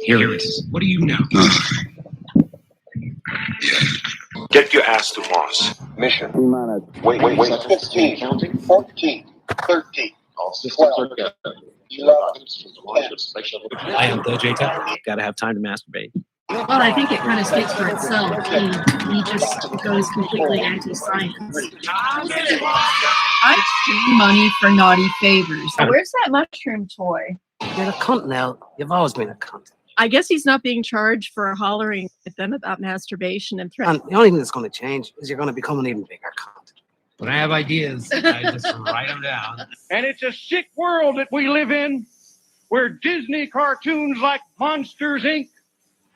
Here it is. What do you know? Get your ass to Mars. Mission. Wait. 15, Counting. 14, 13, All systems are go. 11. I am the J-Town. Gotta have time to masturbate. Well, I think it kind of speaks for itself. He just goes completely anti-science. I money for naughty favors. Where's that mushroom toy? You're a cunt now. You've always been a cunt. I guess he's not being charged for hollering at them about masturbation and threats. And the only thing that's going to change is you're going to become an even bigger cunt. When I have ideas, I just write them down. And it's a sick world that we live in, where Disney cartoons like Monsters, Inc.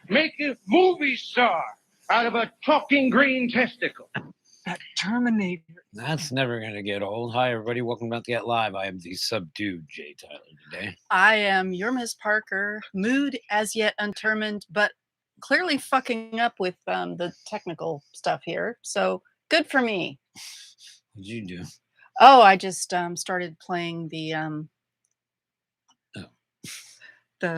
make a movie star out of a talking green testicle. That Terminator. That's never going to get old. Hi, everybody. Welcome back to Get Live. I am the subdued Jay Tyler today. I am your Miss Parker, mood as yet untermined, but clearly fucking up with the technical stuff here. So good for me. What'd you do? Oh, I just started playing the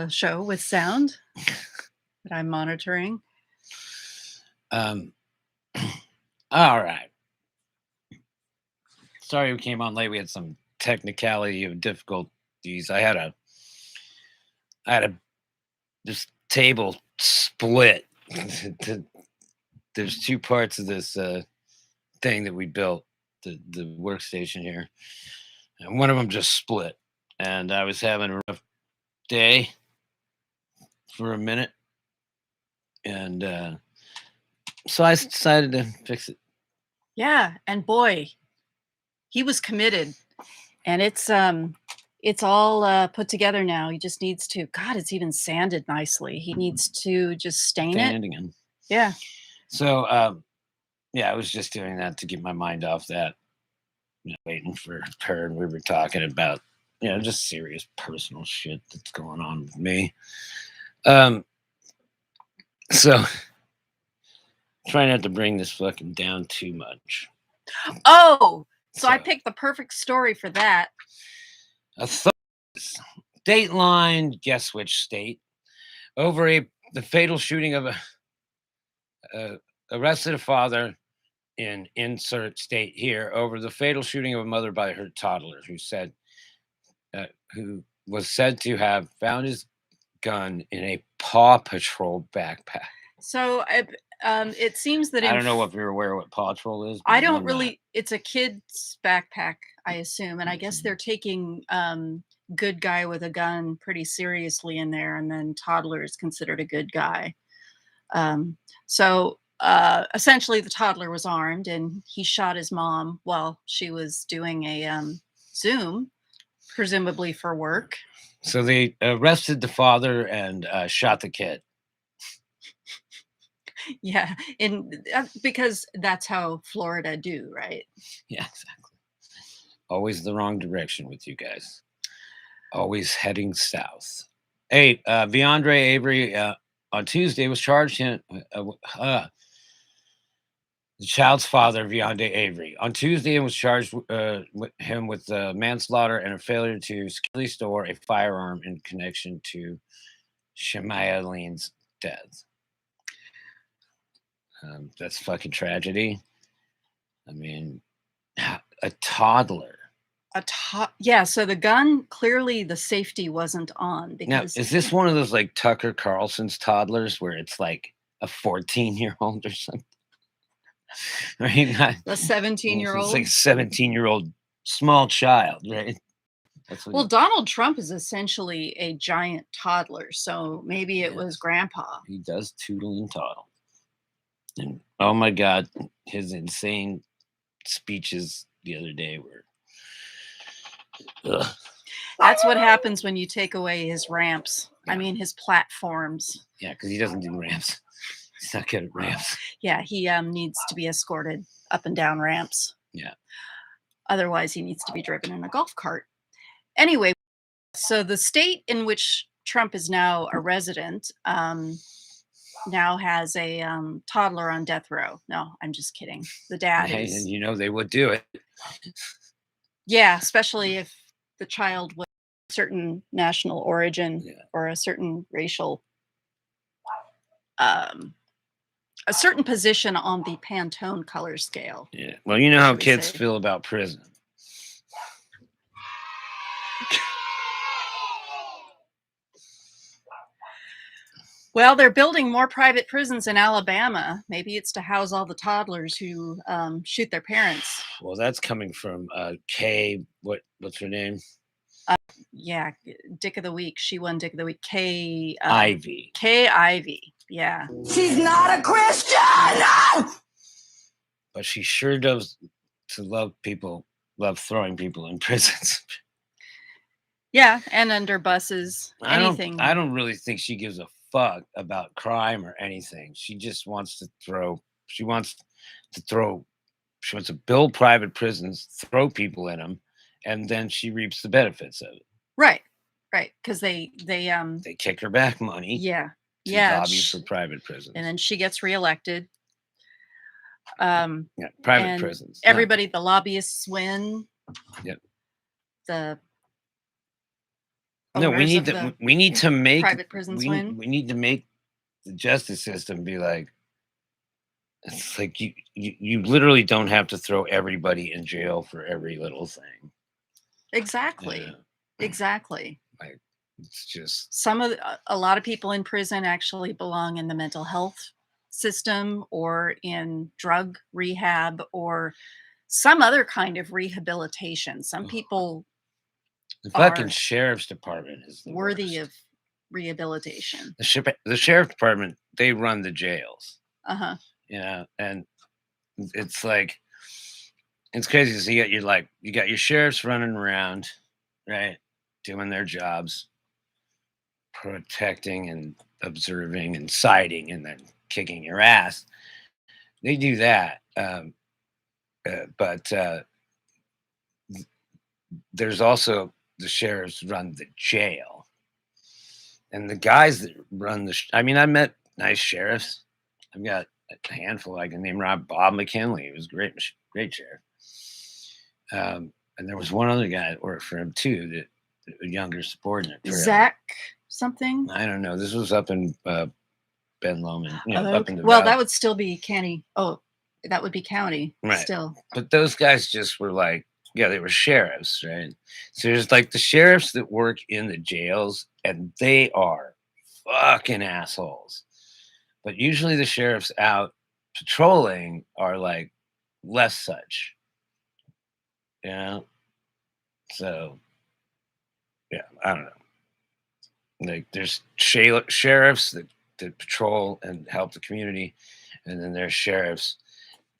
show with sound that I'm monitoring. All right. Sorry we came on late. We had some technicality of difficulties. I had this table split. There's two parts of this thing that we built, the workstation here, and one of them just split. And I was having a rough day for a minute, and so I decided to fix it. Yeah, and boy, he was committed, and it's all put together now. He just needs to. God, it's even sanded nicely. He needs to just stain it. Again. Yeah. So yeah, I was just doing that to get my mind off that. Waiting for her, and we were talking about just serious personal shit that's going on with me. So try not to bring this fucking down too much. Oh, so I picked the perfect story for that. Dateline, guess which state, over the fatal shooting of arrested a father in insert state here over the fatal shooting of a mother by her toddler who was said to have found his gun in a Paw Patrol backpack. So it seems that I don't know if you're aware of what Paw Patrol is. I don't really. It's a kid's backpack, I assume, and I guess they're taking good guy with a gun pretty seriously in there, and then toddler is considered a good guy. So essentially, the toddler was armed, and he shot his mom while she was doing a Zoom, presumably for work. So they arrested the father and shot the kid. Yeah, because that's how Florida do, right? Yeah, exactly. Always the wrong direction with you guys. Always heading south. Hey, Viandre Avery on Tuesday was charged the child's father, Viandre Avery, on Tuesday and was charged with him with manslaughter and a failure to securely store a firearm in connection to Shemaya Lean's death. That's fucking tragedy. I mean, a toddler. Yeah, so the gun, clearly the safety wasn't on. Because now, is this one of those like Tucker Carlson's toddlers where it's like a 14-year-old or something? I mean, a 17-year-old? It's like a 17-year-old small child, right? Well, Donald Trump is essentially a giant toddler, so maybe it was Grandpa. He does tootle and toddle. And oh my God, his insane speeches the other day were. Ugh. That's what happens when you take away his ramps. Yeah. I mean, his platforms. Yeah, because he doesn't do ramps. He's not good at ramps. Yeah, he needs to be escorted up and down ramps. Yeah. Otherwise, he needs to be driven in a golf cart. Anyway, so the state in which Trump is now a resident now has a toddler on death row. No, I'm just kidding. The dad is. And they would do it. Yeah, especially if the child was certain national origin Yeah. or a certain racial, a certain position on the Pantone color scale. Yeah. Well, you know how Should we kids say? feel about prison. Well, they're building more private prisons in Alabama. Maybe it's to house all the toddlers who shoot their parents. Well, that's coming from Kay. What's her name? Yeah, Dick of the Week. She won Dick of the Week. Ivy. Kay Ivy. Yeah. She's not a Christian! But she sure does to love throwing people in prisons. Yeah, and under buses. Anything. I don't really think she gives a fuck about crime or anything. She just wants to throw. She wants to build private prisons, throw people in them, and then she reaps the benefits of it. Right. Because they They kick her back money. yeah. To Yeah. lobby for private prisons. And then she gets reelected. Yeah, private and prisons. Everybody, the lobbyists win. Yep. The No, we owners need of to the we need to make private prisons win. we need to make the justice system be like, it's like you literally don't have to throw everybody in jail for every little thing. Exactly. Yeah. Exactly. It's just A lot of people in prison actually belong in the mental health system or in drug rehab or some other kind of rehabilitation. Some people the fucking are sheriff's department is the worthy worst. of rehabilitation. The sheriff's department, they run the jails. Uh-huh. Yeah, and it's like it's crazy. So you got your sheriffs running around, right, doing their jobs, protecting and observing and citing, and then kicking your ass. They do that, but there's also the sheriffs run the jail, and the guys that run I mean, I met nice sheriffs. I've got a handful. I can name Bob McKinley. He was great sheriff. And there was one other guy that worked for him too, that a younger subordinate. Zach something. I don't know. This was up in Ben Lomond, up in the well, valley. that would still be county. Oh, that would be county. Right. Still. But those guys just were like, yeah, they were sheriffs, right? So there's like the sheriffs that work in the jails, and they are fucking assholes. But usually the sheriffs out patrolling are like less such. You know? So yeah, I don't know. Like there's sheriffs that patrol and help the community, and then there's sheriffs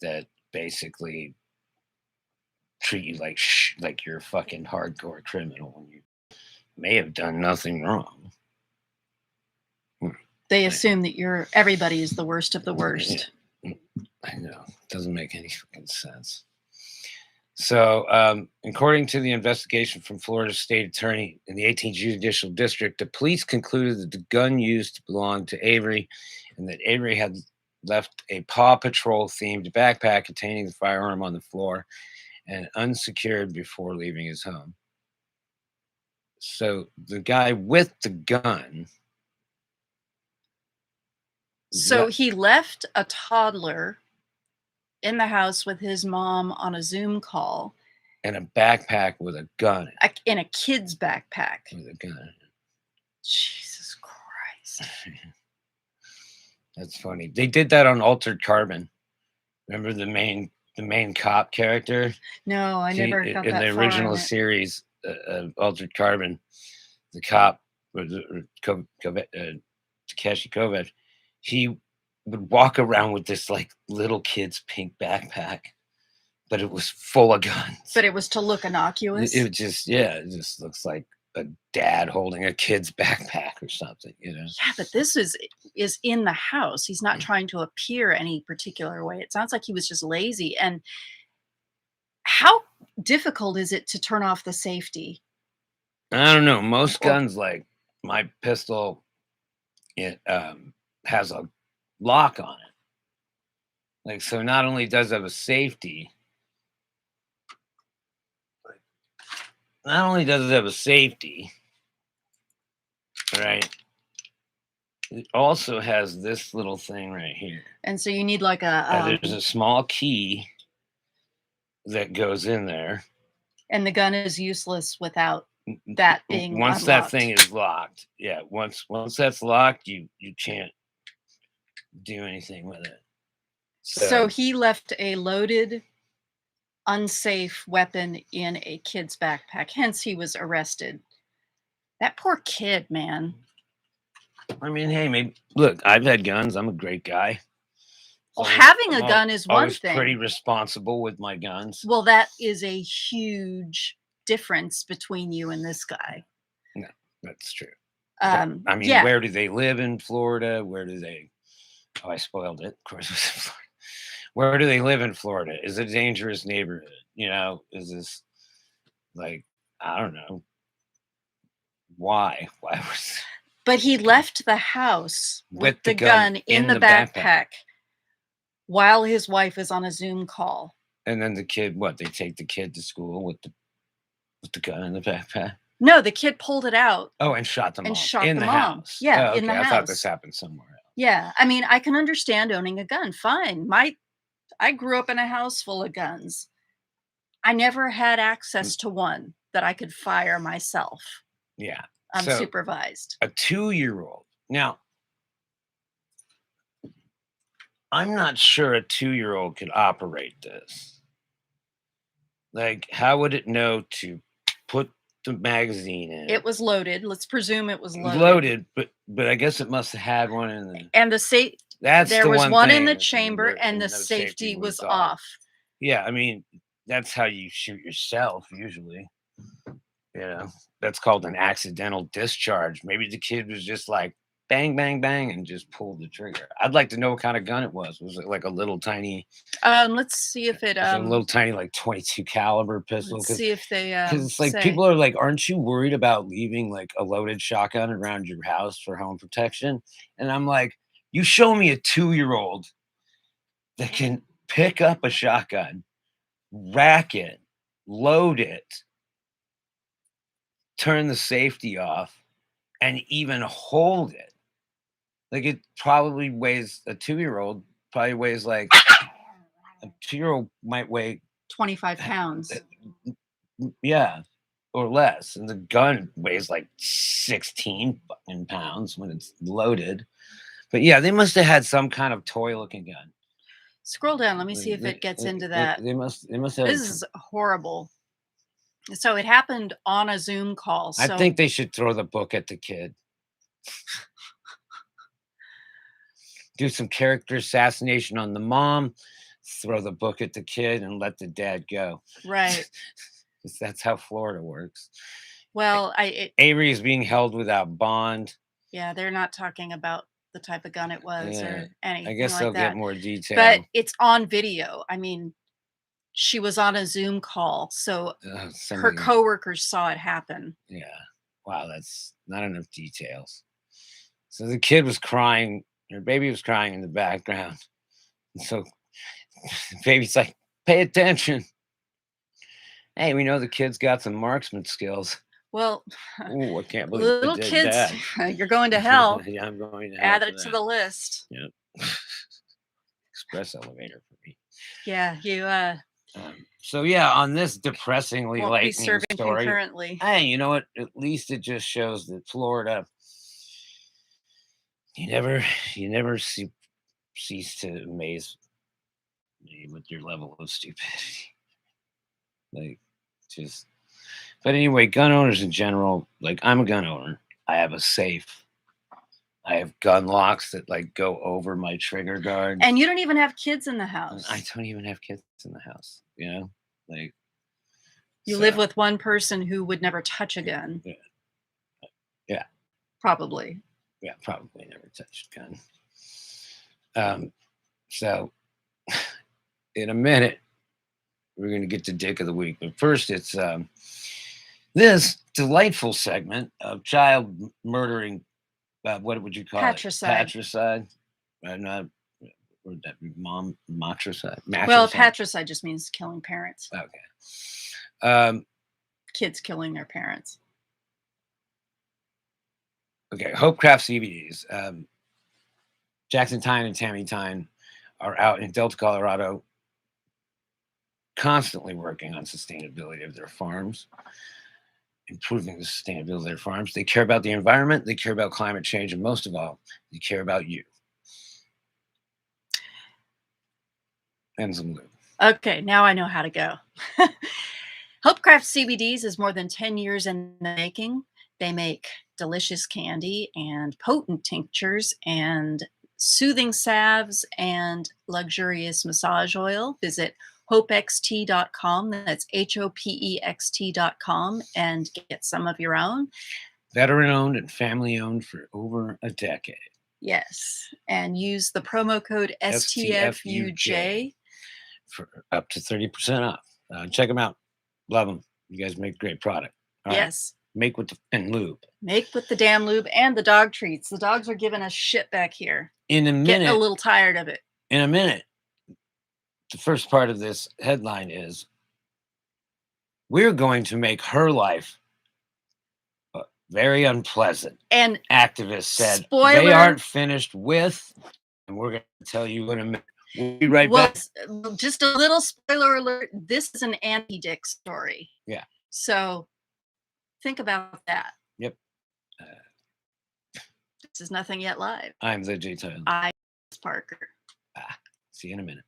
that basically treat you like you're a fucking hardcore criminal when you may have done nothing wrong. They assume that everybody is the worst of the worst. I know. It doesn't make any fucking sense. So, according to the investigation from Florida State Attorney in the 18th Judicial District, the police concluded that the gun used belonged to Avery and that Avery had left a Paw Patrol themed backpack containing the firearm on the floor and unsecured before leaving his home. So the guy with the gun. So he left a toddler in the house with his mom on a Zoom call. And a backpack with a gun. In a kid's backpack. With a gun. Jesus Christ. That's funny. They did that on Altered Carbon. Remember the main cop character? No, I never got in that the far original in it. series of Altered Carbon. The cop, Takeshi Kovacs, he would walk around with this like little kid's pink backpack, but it was full of guns. But it was to look innocuous. It just looks like a dad holding a kid's backpack or something, you know. Yeah, but this is in the house. He's not trying to appear any particular way. It sounds like he was just lazy. And how difficult is it to turn off the safety? I don't know. Most guns, like my pistol, it has a lock on it. Like, so not only does it have a safety, right? It also has this little thing right here. And so you need like a There's a small key that goes in there. and the gun is useless without that being Once unlocked. that thing is locked, yeah. Once that's locked, you can't do anything with it. So he left a loaded, unsafe weapon in a kid's backpack. Hence, he was arrested. That poor kid, man. I mean, hey, maybe look. I've had guns. I'm a great guy. Well, So having a I'm gun is one always thing. pretty responsible with my guns. Well, that is a huge difference between you and this guy. No, that's true. I mean, yeah. Where do they live in Florida? Where do they? Oh, I spoiled it. Of course, it was in Florida. Where do they live in Florida? Is it a dangerous neighborhood? You know, is this like, I don't know. Why? Why was? But he left the house with the gun gun in the backpack while his wife is on a Zoom call. And then the kid, what? They take the kid to school with the gun in the backpack. No, the kid pulled it out. Oh, and shot the mom and shot in the the mom. house. Yeah, Oh, okay. in the I house. thought this happened somewhere else. Yeah, I mean, I can understand owning a gun. Fine. I grew up in a house full of guns. I never had access to one that I could fire myself. Yeah. Unsupervised. A 2-year-old. Now, I'm not sure a 2-year-old could operate this. Like, how would it know to put the magazine in? It was loaded. Let's presume it was loaded. Loaded, but I guess it must have had one in the. And That's there the was one in thing, the chamber, and the no safety was off. Yeah, I mean, that's how you shoot yourself usually. You know, that's called an accidental discharge. Maybe the kid was just like bang, bang, bang, and just pulled the trigger. I'd like to know what kind of gun it was. Was it like a little tiny? Let's see if it. A little tiny like 22 caliber pistol. Let's see if they. Because it's like people are like, aren't you worried about leaving like a loaded shotgun around your house for home protection? And I'm like, you show me a 2-year-old that can pick up a shotgun, rack it, load it, turn the safety off, and even hold it. Like it probably weighs a 2-year-old probably weighs like a 2-year-old might weigh 25 pounds. Yeah, or less. And the gun weighs like 16 fucking pounds when it's loaded. But yeah, they must have had some kind of toy looking gun. Scroll down. Let me see if it gets into that. They must have. This is horrible. So it happened on a Zoom call. So I think they should throw the book at the kid. Do some character assassination on the mom, throw the book at the kid, and let the dad go. Right. That's how Florida works. Well, Avery is being held without bond. Yeah, they're not talking about the type of gun it was or anything. I guess like they'll that. get more detail. But it's on video. I mean, she was on a Zoom call, so her coworkers saw it happen. Yeah. Wow, that's not enough details. So the kid was crying. Her baby was crying in the background. And so the baby's like, pay attention. Hey, we know the kid's got some marksman skills. Well, ooh, I can't believe little kids, that. You're going to hell. Yeah, I'm going to hell. Add it to the list. Yeah. Express elevator for me. Yeah, you so yeah, on this depressingly won't be lightning serving story, concurrently. hey, you know what? At least it just shows that Florida, you never cease to amaze me with your level of stupidity. Like, just. But anyway, gun owners in general, like I'm a gun owner. I have a safe. I have gun locks that like go over my trigger guard. And you don't even have kids in the house. I don't even have kids in the house, you know? Like you live with one person who would never touch a gun. Yeah. Yeah. Probably. Yeah, probably never touched a gun. So in a minute, we're gonna get to Dick of the Week. But first it's this delightful segment of child murdering, what would you call patricide. it? Patricide. Not, or that mom matricide. Well, patricide just means killing parents. Okay. Kids killing their parents. Okay, Hopecraft CBDs. Jackson Tyne and Tammy Tyne are out in Delta, Colorado, constantly working on sustainability of their farms, improving the sustainability of their farms. They care about the environment, they care about climate change, and most of all, they care about you. And some lube. Okay, now I know how to go. Hopecraft CBDs is more than 10 years in the making. They make delicious candy and potent tinctures and soothing salves and luxurious massage oil. Visit hopext.com. That's HOPEXT.com and get some of your own. Veteran owned and family owned for over a decade. Yes. And use the promo code STFUJ. For up to 30% off. Check them out. Love them. You guys make great product. All right. Yes. Make with the and lube. Make with the damn lube and the dog treats. The dogs are giving us shit back here. In a minute. Getting a little tired of it. In a minute. The first part of this headline is we're going to make her life very unpleasant. And activists said spoiler, they aren't finished with, and we're going to tell you in a minute. We'll be right back. Just a little spoiler alert. This is an anti-dick story. Yeah. So think about that. Yep. This is Nothing Yet Live. I'm the J. Tyler. I'm Parker. See you in a minute.